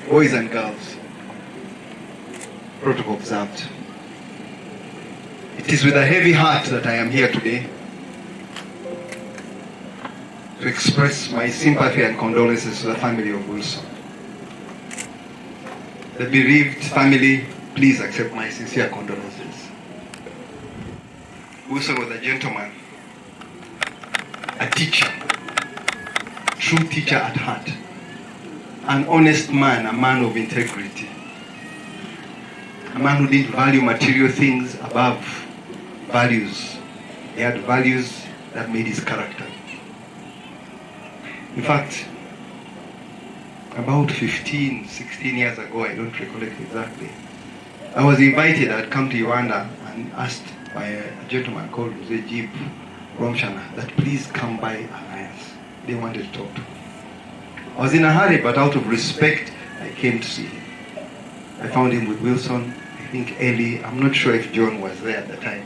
boys and girls, protocol observed. It is with a heavy heart that I am here today to express my sympathy and condolences to the family of Wilson. The bereaved family, please accept my sincere condolences. Wilson was a gentleman, a teacher, true teacher at heart, an honest man, a man of integrity, a man who didn't value material things above values. He had values that made his character. In fact, about 15, 16 years ago, I don't recollect exactly, I was invited, I'd come to Uganda and asked by a gentleman called Jeep Romshana that please come by Alliance. They wanted to talk to me. I was in a hurry, but out of respect, I came to see him. I found him with Wilson, I think Ellie, I'm not sure if John was there at the time.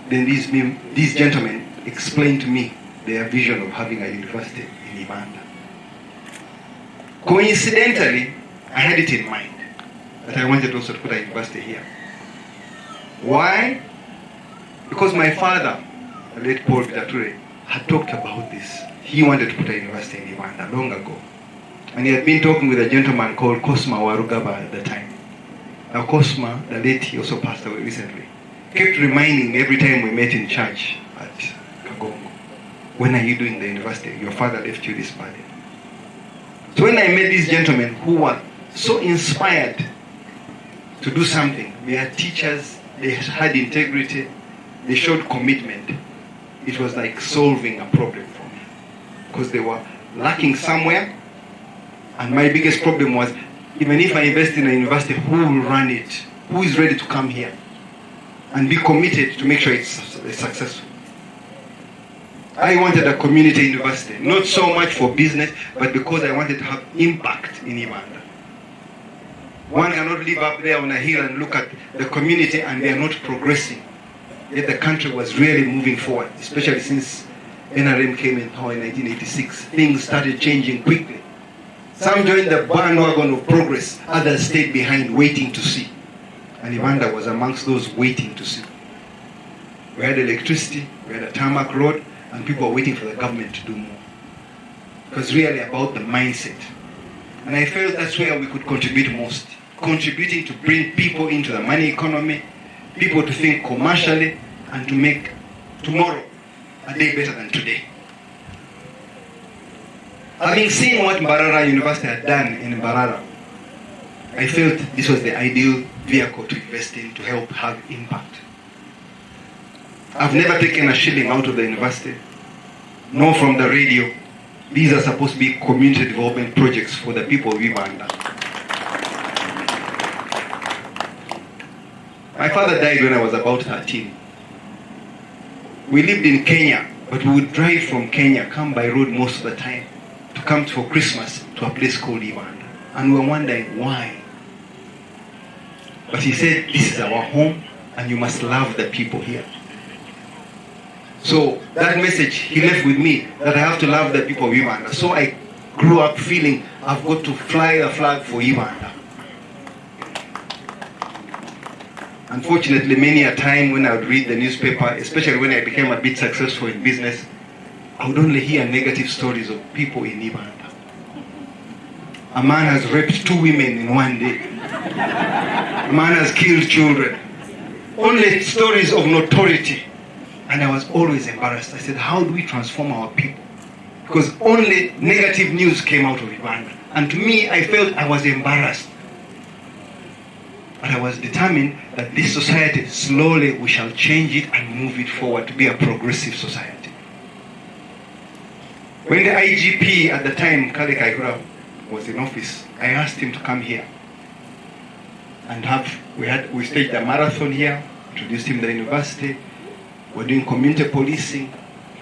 Then these gentlemen explained to me their vision of having a university in Uganda. Coincidentally, I had it in mind that I wanted also to put a university here. Why? Because my father, the late Paul Bitature, had talked about this. He wanted to put a university in Uganda long ago. And he had been talking with a gentleman called Cosma Warugaba at the time. Now Cosma, the late, he also passed away recently, kept reminding every time we met in church at Kagongo, when are you doing the university? Your father left you this burden. So when I met these gentlemen who were so inspired to do something, they are teachers, they had integrity, they showed commitment, it was like solving a problem for me. Because they were lacking somewhere, and my biggest problem was, even if I invest in a university, who will run it? Who is ready to come here and be committed to make sure it's successful? I wanted a community university, not so much for business, but because I wanted to have impact in Uganda. One cannot live up there on a hill and look at the community and they are not progressing. Yet the country was really moving forward, especially since NRM came in power in 1986. Things started changing quickly. Some joined the bandwagon of progress, others stayed behind waiting to see. And Uganda was amongst those waiting to see. We had electricity, we had a tarmac road, and people were waiting for the government to do more. It was really about the mindset. And I felt that's where we could contribute most. Contributing to bring people into the money economy, people to think commercially, and to make tomorrow a day better than today. Having seen what Mbarara University had done in Mbarara, I felt this was the ideal vehicle to invest in to help have impact. I've never taken a shilling out of the university, nor from the radio. These are supposed to be community development projects for the people of Uganda. My father died when I was about 13. We lived in Kenya, but we would drive from Kenya, come by road most of the time, to come for Christmas to a place called Uganda. And we were wondering why. But he said, this is our home, and you must love the people here. So that message he left with me, that I have to love the people of Uganda. So I grew up feeling I've got to fly a flag for Uganda. Unfortunately, many a time when I would read the newspaper, especially when I became a bit successful in business, I would only hear negative stories of people in Uganda. A man has raped 2 women in one day. A man has killed children. Only stories of notoriety. And I was always embarrassed. I said, how do we transform our people? Because only negative news came out of Uganda. And to me, I felt I was embarrassed. But I was determined that this society, slowly we shall change it and move it forward to be a progressive society. When the IGP at the time, Kale Kaihura, was in office, I asked him to come here. And we staged a marathon here, introduced him to the university, we're doing community policing,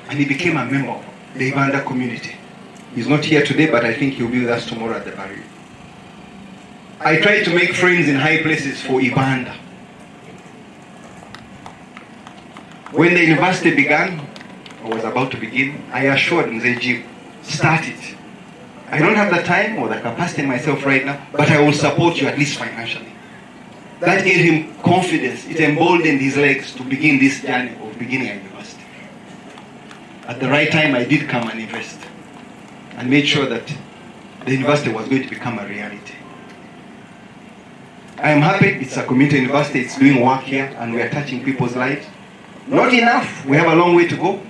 and he became a member of the Uganda community. He's not here today, but I think he'll be with us tomorrow at the barrio. I tried to make friends in high places for Uganda. When the university began, or was about to begin, I assured Mzee Jim, start it. I don't have the time or the capacity myself right now, but I will support you at least financially. That gave him confidence. It emboldened his legs to begin this journey of beginning a university. At the right time, I did come and invest and made sure that the university was going to become a reality. I am happy it's a community university, it's doing work here, and we are touching people's lives. Not enough, we have a long way to go,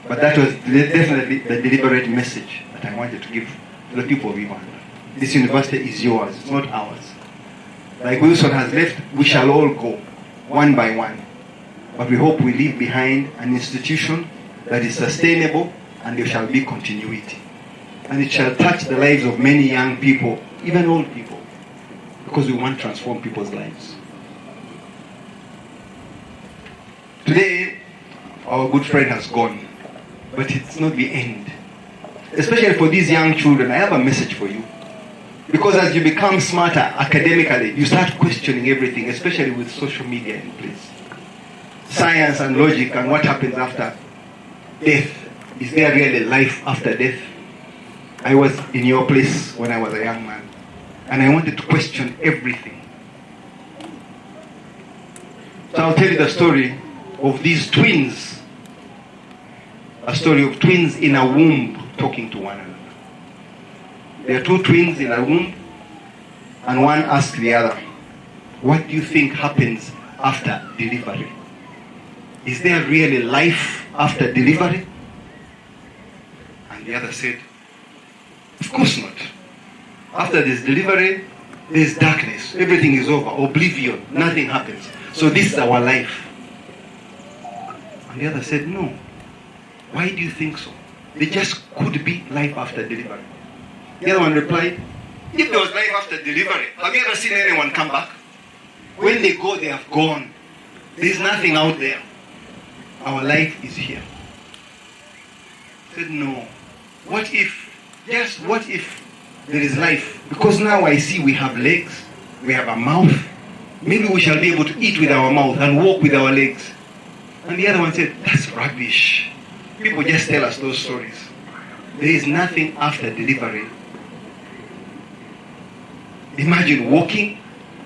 but that was definitely the deliberate message that I wanted to give to the people of Uganda. This university is yours, it's not ours. Like Wilson has left, we shall all go, one by one. But we hope we leave behind an institution that is sustainable, and there shall be continuity. And it shall touch the lives of many young people, even old people, because we want to transform people's lives. Today, our good friend has gone, but it's not the end. Especially for these young children, I have a message for you. Because as you become smarter academically, you start questioning everything, especially with social media in place. Science and logic and what happens after death. Is there really life after death? I was in your place when I was a young man, and I wanted to question everything. So I'll tell you the story of these twins. A story of twins in a womb talking to one another. There are two twins in a womb, and one asks the other, what do you think happens after delivery? Is there really life after delivery? And the other said, of course not. After this delivery, there's darkness. Everything is over. Oblivion. Nothing happens. So this is our life. And the other said, no. Why do you think so? There just could be life after delivery. The other one replied, if there was life after delivery, have you ever seen anyone come back? When they go, they have gone. There's nothing out there. Our life is here. I said, no. What if, just what if there is life? Because now I see we have legs, we have a mouth. Maybe we shall be able to eat with our mouth and walk with our legs. And the other one said, that's rubbish. People just tell us those stories. There is nothing after delivery. Imagine walking.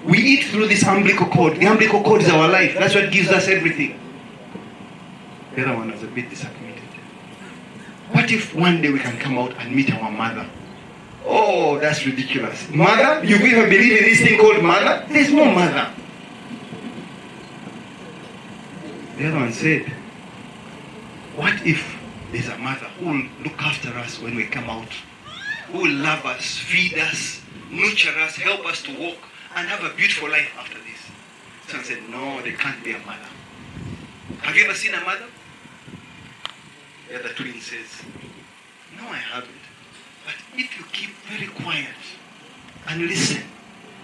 We eat through this umbilical cord. The umbilical cord is our life. That's what gives us everything. The other one was a bit disappointed. What if one day we can come out and meet our mother? Oh, that's ridiculous. Mother? You even believe in this thing called mother? There's no mother. The other one said, what if there's a mother who will look after us when we come out? Who will love us, feed us, nurture us, help us to walk, and have a beautiful life after this? Someone said, no, there can't be a mother. Have you ever seen a mother? The other twin says, no, I haven't. But if you keep very quiet and listen,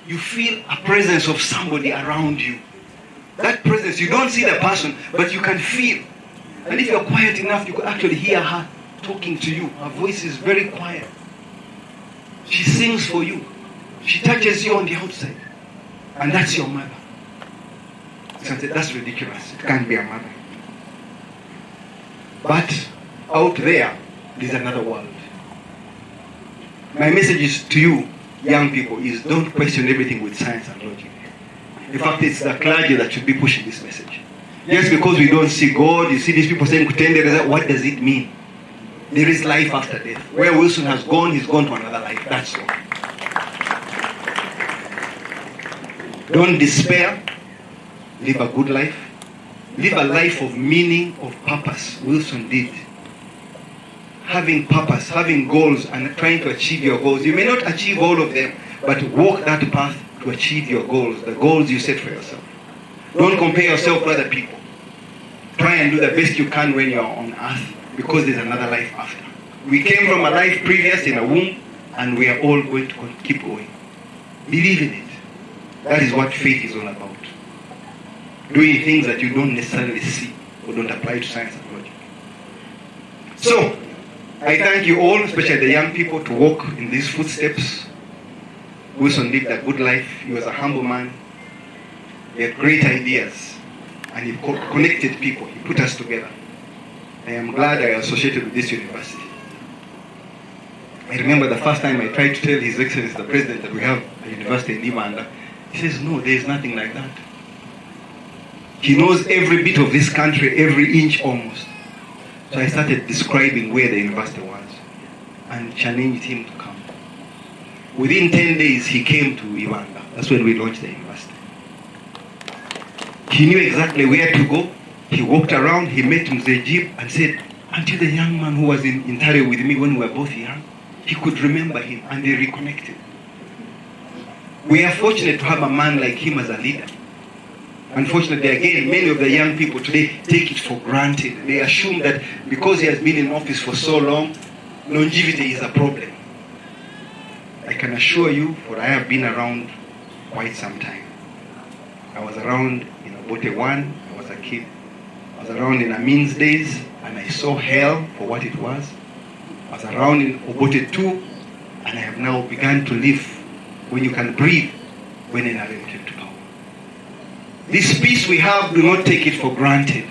you feel a presence of somebody around you. That presence, you don't see the person, but you can feel. And if you're quiet enough, you could actually hear her talking to you. Her voice is very quiet. She sings for you. She touches you on the outside. And that's your mother. So I said, that's ridiculous. It can't be a mother. But out there, there's another world. My message is to you, young people, is don't question everything with science and logic. In fact, it's the clergy that should be pushing this message. Just because we don't see God, you see these people saying, what does it mean? There is life after death. Where Wilson has gone, he's gone to another life. That's all. Don't despair. Live a good life. Live a life of meaning, of purpose. Wilson did. Having purpose, having goals, and trying to achieve your goals. You may not achieve all of them, but walk that path to achieve your goals, the goals you set for yourself. Don't compare yourself to other people. Try and do the best you can when you're on earth, because there's another life after. We came from a life previous in a womb, and we are all going to keep going. Believe in it. That is what faith is all about. Doing things that you don't necessarily see or don't apply to science and logic. So, I thank you all, especially the young people, to walk in these footsteps. Wilson lived a good life. He was a humble man. He had great ideas. And he connected people. He put us together. I am glad I associated with this university. I remember the first time I tried to tell His Excellency the President that we have a university in Ibanda. He says, no, there is nothing like that. He knows every bit of this country, every inch almost. So I started describing where the university was and challenged him to come. Within 10 days, he came to Ibanda. That's when we launched the university. He knew exactly where to go. He walked around, he met Mzee Jib and said, aren't you the young man who was in Tare with me when we were both young? He could remember him, and they reconnected. We are fortunate to have a man like him as a leader. Unfortunately, again, many of the young people today take it for granted. They assume that because he has been in office for so long, longevity is a problem. I can assure you, for I have been around quite some time. I was around in Obote 1, I was a kid. I was around in Amin's days, and I saw hell for what it was. I was around in Obote 2, and I have now begun to live when you can breathe when NRM came to power. This peace we have, do not take it for granted.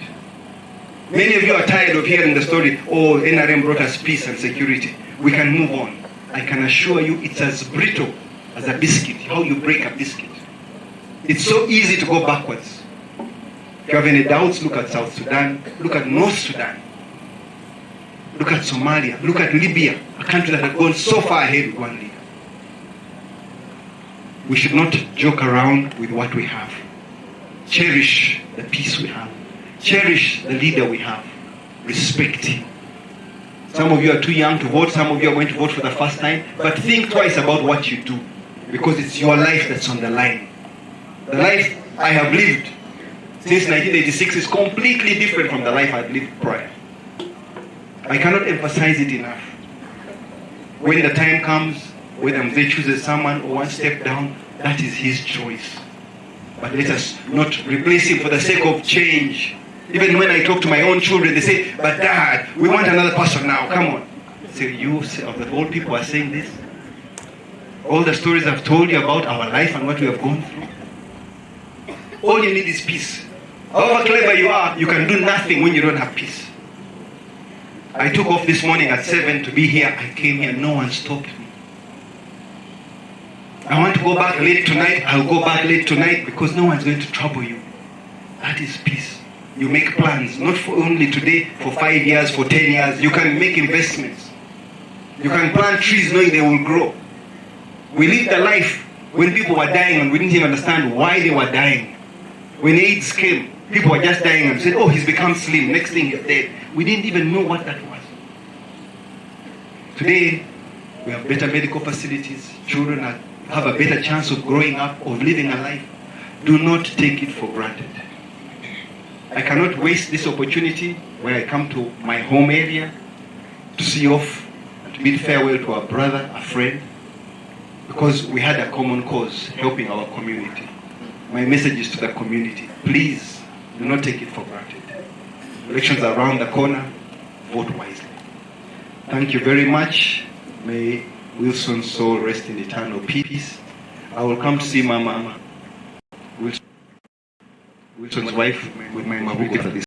Many of you are tired of hearing the story, oh, NRM brought us peace and security. We can move on. I can assure you it's as brittle as a biscuit, how you break a biscuit. It's so easy to go backwards. If you have any doubts, look at South Sudan, look at North Sudan, look at Somalia, look at Libya, a country that had gone so far ahead with one leader. We should not joke around with what we have. Cherish the peace we have. Cherish the leader we have. Respect him. Some of you are too young to vote, some of you are going to vote for the first time, but think twice about what you do, because it's your life that's on the line. The life I have lived since 1986 is completely different from the life I've lived prior. I cannot emphasize it enough. When the time comes, whether Mzee chooses someone or one step down, that is his choice. But let us not replace him for the sake of change. Even when I talk to my own children, they say, but Dad, we want another person now, come on. So you of the old people are saying this? All the stories I've told you about our life and what we have gone through. All you need is peace. However clever you are, you can do nothing when you don't have peace. I took off this morning at 7 to be here. I came here, no one stopped me. I want to go back late tonight, I'll go back late tonight because no one's going to trouble you. That is peace. You make plans, not for only today, for 5 years, for 10 years. You can make investments. You can plant trees knowing they will grow. We lived a life when people were dying and we didn't even understand why they were dying. When AIDS came, people were just dying and said, oh, he's become slim, next thing he's dead. We didn't even know what that was. Today, we have better medical facilities. Children have a better chance of growing up, of living a life. Do not take it for granted. I cannot waste this opportunity when I come to my home area to see off and to bid farewell to a brother, a friend, because we had a common cause, helping our community. My message is to the community. Please, do not take it for granted. Elections are around the corner. Vote wisely. Thank you very much. May Wilson's soul rest in eternal peace. I will come to see Mama Wilson's wife with my Mabuko for this.